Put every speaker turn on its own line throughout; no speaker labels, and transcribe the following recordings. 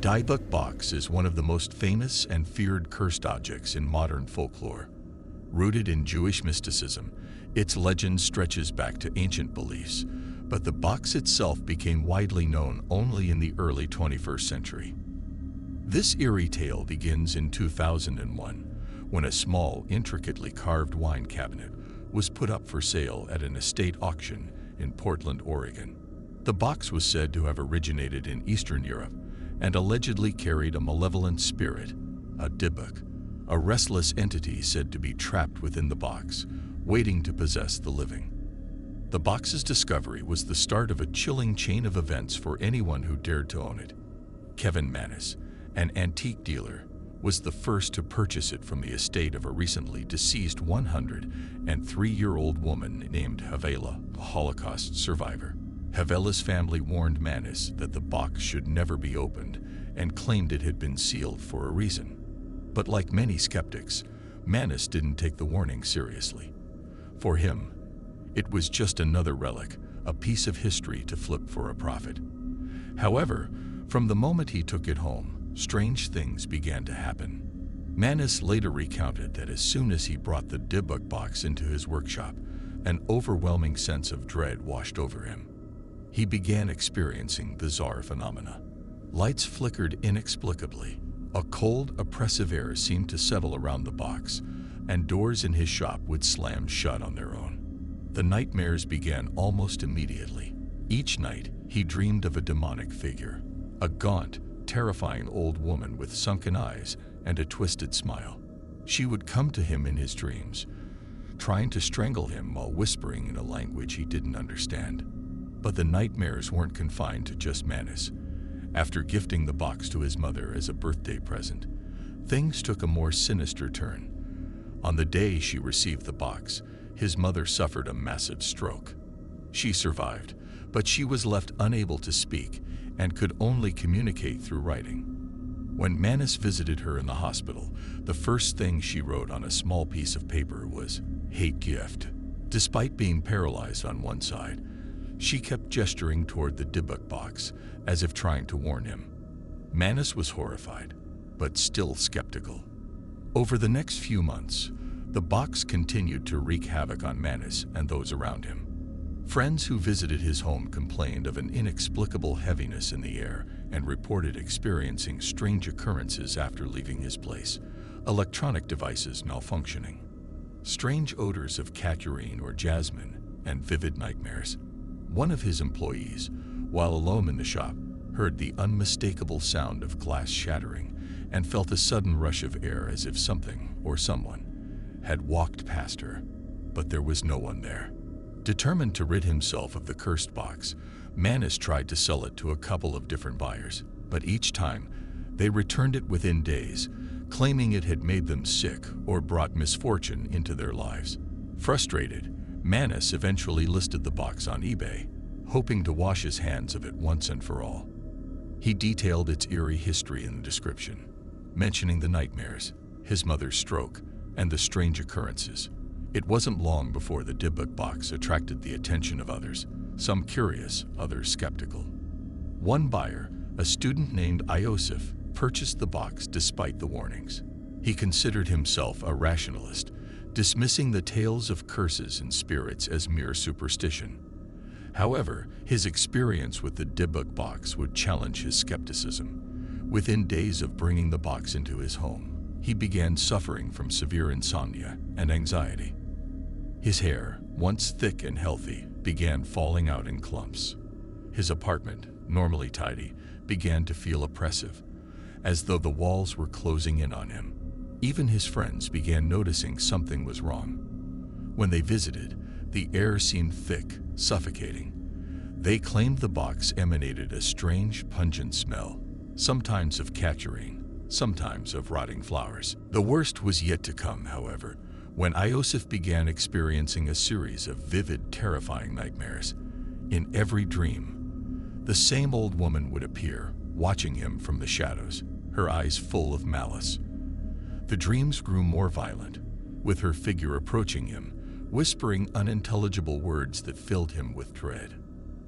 Dybbuk Box is one of the most famous and feared cursed objects in modern folklore. Rooted in Jewish mysticism, its legend stretches back to ancient beliefs, but the box itself became widely known only in the early 21st century. This eerie tale begins in 2001, when a small, intricately carved wine cabinet was put up for sale at an estate auction in Portland, Oregon. The box was said to have originated in Eastern Europe and allegedly carried a malevolent spirit, a Dybbuk, a restless entity said to be trapped within the box, waiting to possess the living. The box's discovery was the start of a chilling chain of events for anyone who dared to own it. Kevin Manis, an antique dealer, was the first to purchase it from the estate of a recently deceased 103-year-old woman named Havela, a Holocaust survivor. Havela's family warned Manis that the box should never be opened and claimed it had been sealed for a reason. But like many skeptics, Manis didn't take the warning seriously. For him, it was just another relic, a piece of history to flip for a profit. However, from the moment he took it home, strange things began to happen. Manis later recounted that as soon as he brought the Dybbuk box into his workshop, an overwhelming sense of dread washed over him. He began experiencing bizarre phenomena. Lights flickered inexplicably. A cold, oppressive air seemed to settle around the box, and doors in his shop would slam shut on their own. The nightmares began almost immediately. Each night, he dreamed of a demonic figure, a gaunt, terrifying old woman with sunken eyes and a twisted smile. She would come to him in his dreams, trying to strangle him while whispering in a language he didn't understand. But the nightmares weren't confined to just Manis. After gifting the box to his mother as a birthday present, things took a more sinister turn. On the day she received the box, his mother suffered a massive stroke. She survived, but she was left unable to speak and could only communicate through writing. When Manis visited her in the hospital, the first thing she wrote on a small piece of paper was, "Hate gift." Despite being paralyzed on one side, she kept gesturing toward the Dybbuk box, as if trying to warn him. Manis was horrified, but still skeptical. Over the next few months, the box continued to wreak havoc on Manis and those around him. Friends who visited his home complained of an inexplicable heaviness in the air and reported experiencing strange occurrences after leaving his place, electronic devices malfunctioning, strange odors of cat urine or jasmine, and vivid nightmares. One of his employees, while alone in the shop, heard the unmistakable sound of glass shattering and felt a sudden rush of air as if something or someone had walked past her, but there was no one there. Determined to rid himself of the cursed box, Manis tried to sell it to a couple of different buyers, but each time they returned it within days, claiming it had made them sick or brought misfortune into their lives. Frustrated, Manis eventually listed the box on eBay, hoping to wash his hands of it once and for all. He detailed its eerie history in the description, mentioning the nightmares, his mother's stroke, and the strange occurrences. It wasn't long before the Dybbuk box attracted the attention of others, some curious, others skeptical. One buyer, a student named Iosif, purchased the box despite the warnings. He considered himself a rationalist, dismissing the tales of curses and spirits as mere superstition. However, his experience with the Dybbuk box would challenge his skepticism. Within days of bringing the box into his home, he began suffering from severe insomnia and anxiety. His hair, once thick and healthy, began falling out in clumps. His apartment, normally tidy, began to feel oppressive, as though the walls were closing in on him. Even his friends began noticing something was wrong. When they visited, the air seemed thick, suffocating. They claimed the box emanated a strange, pungent smell, sometimes of cat urine, sometimes of rotting flowers. The worst was yet to come, however, when Iosif began experiencing a series of vivid, terrifying nightmares. In every dream, the same old woman would appear, watching him from the shadows, her eyes full of malice. The dreams grew more violent, with her figure approaching him, whispering unintelligible words that filled him with dread.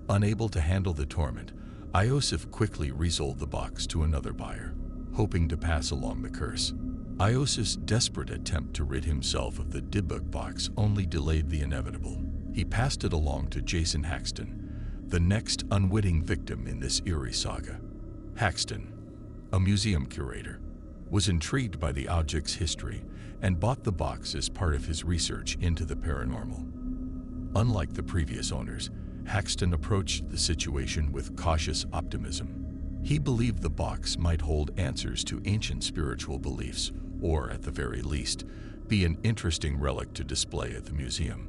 Unable to handle the torment, Iosif quickly resold the box to another buyer, hoping to pass along the curse. Iosif's desperate attempt to rid himself of the Dybbuk box only delayed the inevitable. He passed it along to Jason Haxton, the next unwitting victim in this eerie saga. Haxton, a museum curator, was intrigued by the object's history and bought the box as part of his research into the paranormal. Unlike the previous owners, Haxton approached the situation with cautious optimism. He believed the box might hold answers to ancient spiritual beliefs, or at the very least, be an interesting relic to display at the museum.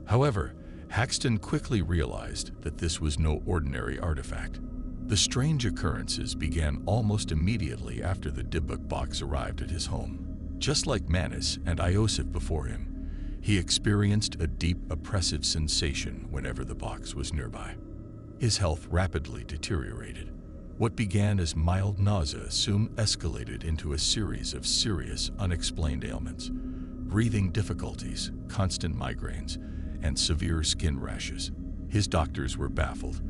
However, Haxton quickly realized that this was no ordinary artifact. The strange occurrences began almost immediately after the Dybbuk box arrived at his home. Just like Manus and Iosif before him, he experienced a deep, oppressive sensation whenever the box was nearby. His health rapidly deteriorated. What began as mild nausea soon escalated into a series of serious, unexplained ailments: breathing difficulties, constant migraines, and severe skin rashes. His doctors were baffled,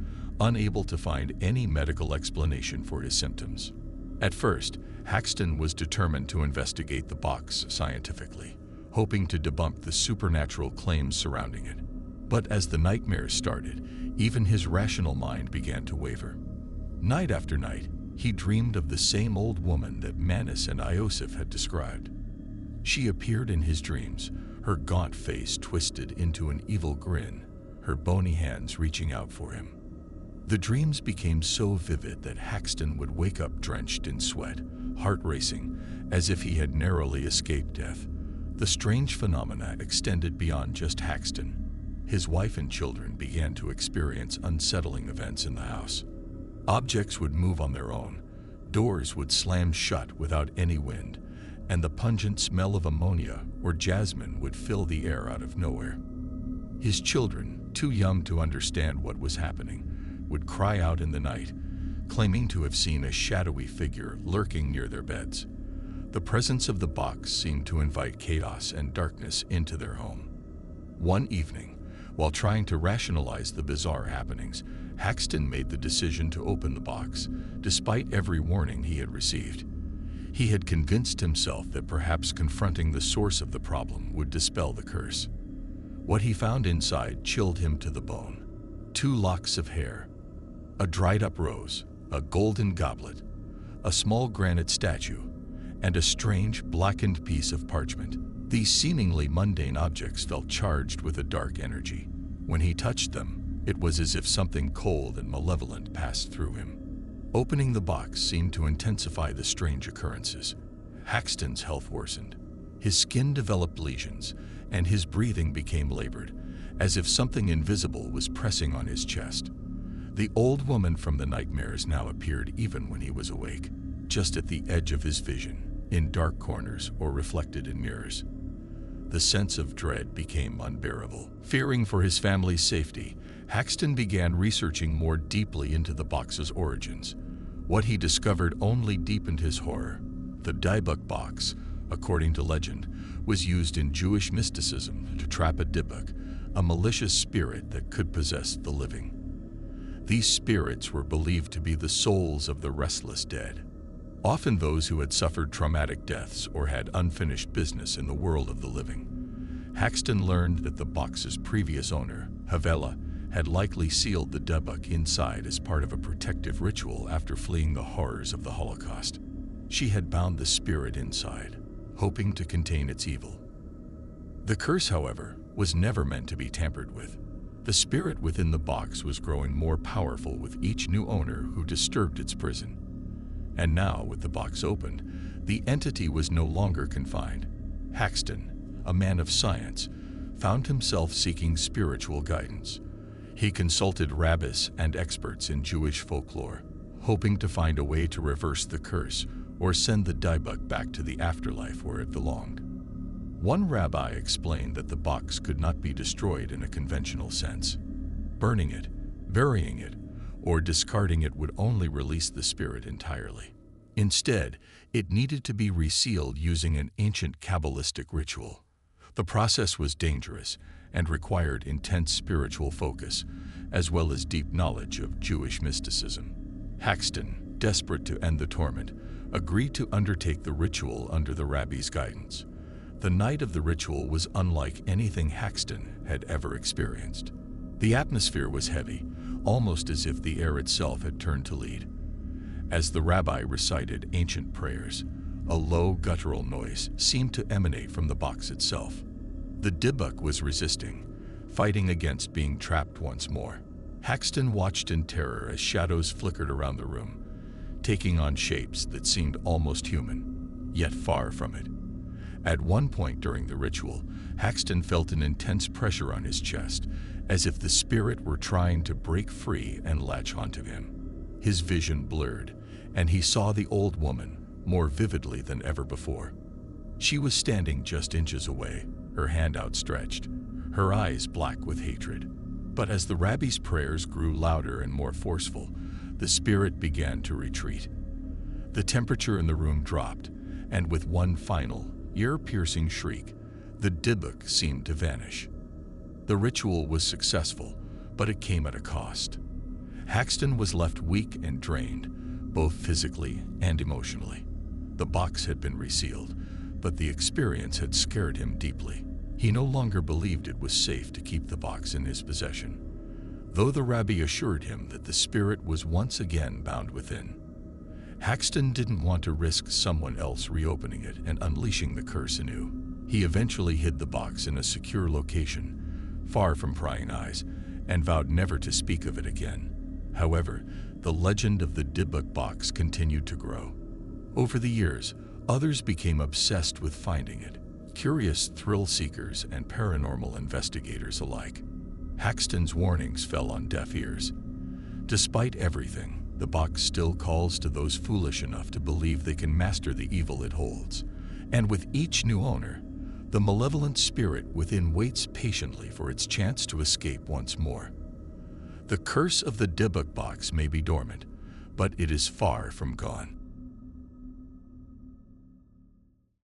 unable to find any medical explanation for his symptoms. At first, Haxton was determined to investigate the box scientifically, hoping to debunk the supernatural claims surrounding it. But as the nightmares started, even his rational mind began to waver. Night after night, he dreamed of the same old woman that Manus and Iosif had described. She appeared in his dreams, her gaunt face twisted into an evil grin, her bony hands reaching out for him. The dreams became so vivid that Haxton would wake up drenched in sweat, heart racing, as if he had narrowly escaped death. The strange phenomena extended beyond just Haxton. His wife and children began to experience unsettling events in the house. Objects would move on their own, doors would slam shut without any wind, and the pungent smell of ammonia or jasmine would fill the air out of nowhere. His children, too young to understand what was happening, would cry out in the night, claiming to have seen a shadowy figure lurking near their beds. The presence of the box seemed to invite chaos and darkness into their home. One evening, while trying to rationalize the bizarre happenings, Haxton made the decision to open the box, despite every warning he had received. He had convinced himself that perhaps confronting the source of the problem would dispel the curse. What he found inside chilled him to the bone. 2 locks of hair, a dried-up rose, a golden goblet, a small granite statue, and a strange, blackened piece of parchment. These seemingly mundane objects felt charged with a dark energy. When he touched them, it was as if something cold and malevolent passed through him. Opening the box seemed to intensify the strange occurrences. Haxton's health worsened. His skin developed lesions, and his breathing became labored, as if something invisible was pressing on his chest. The old woman from the nightmares now appeared even when he was awake, just at the edge of his vision, in dark corners or reflected in mirrors. The sense of dread became unbearable. Fearing for his family's safety, Haxton began researching more deeply into the box's origins. What he discovered only deepened his horror. The Dybbuk box, according to legend, was used in Jewish mysticism to trap a Dybbuk, a malicious spirit that could possess the living. These spirits were believed to be the souls of the restless dead, often those who had suffered traumatic deaths or had unfinished business in the world of the living. Haxton learned that the box's previous owner, Havela, had likely sealed the Dybbuk inside as part of a protective ritual after fleeing the horrors of the Holocaust. She had bound the spirit inside, hoping to contain its evil. The curse, however, was never meant to be tampered with. The spirit within the box was growing more powerful with each new owner who disturbed its prison. And now, with the box opened, the entity was no longer confined. Haxton, a man of science, found himself seeking spiritual guidance. He consulted rabbis and experts in Jewish folklore, hoping to find a way to reverse the curse or send the Dybbuk back to the afterlife where it belonged. One rabbi explained that the box could not be destroyed in a conventional sense. Burning it, burying it, or discarding it would only release the spirit entirely. Instead, it needed to be resealed using an ancient Kabbalistic ritual. The process was dangerous and required intense spiritual focus, as well as deep knowledge of Jewish mysticism. Haxton, desperate to end the torment, agreed to undertake the ritual under the rabbi's guidance. The night of the ritual was unlike anything Haxton had ever experienced. The atmosphere was heavy, almost as if the air itself had turned to lead. As the rabbi recited ancient prayers, a low guttural noise seemed to emanate from the box itself. The Dybbuk was resisting, fighting against being trapped once more. Haxton watched in terror as shadows flickered around the room, taking on shapes that seemed almost human, yet far from it. At one point during the ritual, Haxton felt an intense pressure on his chest, as if the spirit were trying to break free and latch onto him. His vision blurred, and he saw the old woman more vividly than ever before. She was standing just inches away, her hand outstretched, her eyes black with hatred. But as the rabbi's prayers grew louder and more forceful, the spirit began to retreat. The temperature in the room dropped, and with one final, ear-piercing shriek, the Dybbuk seemed to vanish. The ritual was successful, but it came at a cost. Haxton was left weak and drained, both physically and emotionally. The box had been resealed, but the experience had scared him deeply. He no longer believed it was safe to keep the box in his possession, though the rabbi assured him that the spirit was once again bound within. Haxton didn't want to risk someone else reopening it and unleashing the curse anew. He eventually hid the box in a secure location, far from prying eyes, and vowed never to speak of it again. However, the legend of the Dybbuk box continued to grow. Over the years, others became obsessed with finding it, curious thrill seekers and paranormal investigators alike. Haxton's warnings fell on deaf ears. Despite everything, the box still calls to those foolish enough to believe they can master the evil it holds. And with each new owner, the malevolent spirit within waits patiently for its chance to escape once more. The curse of the Dybbuk box may be dormant, but it is far from gone.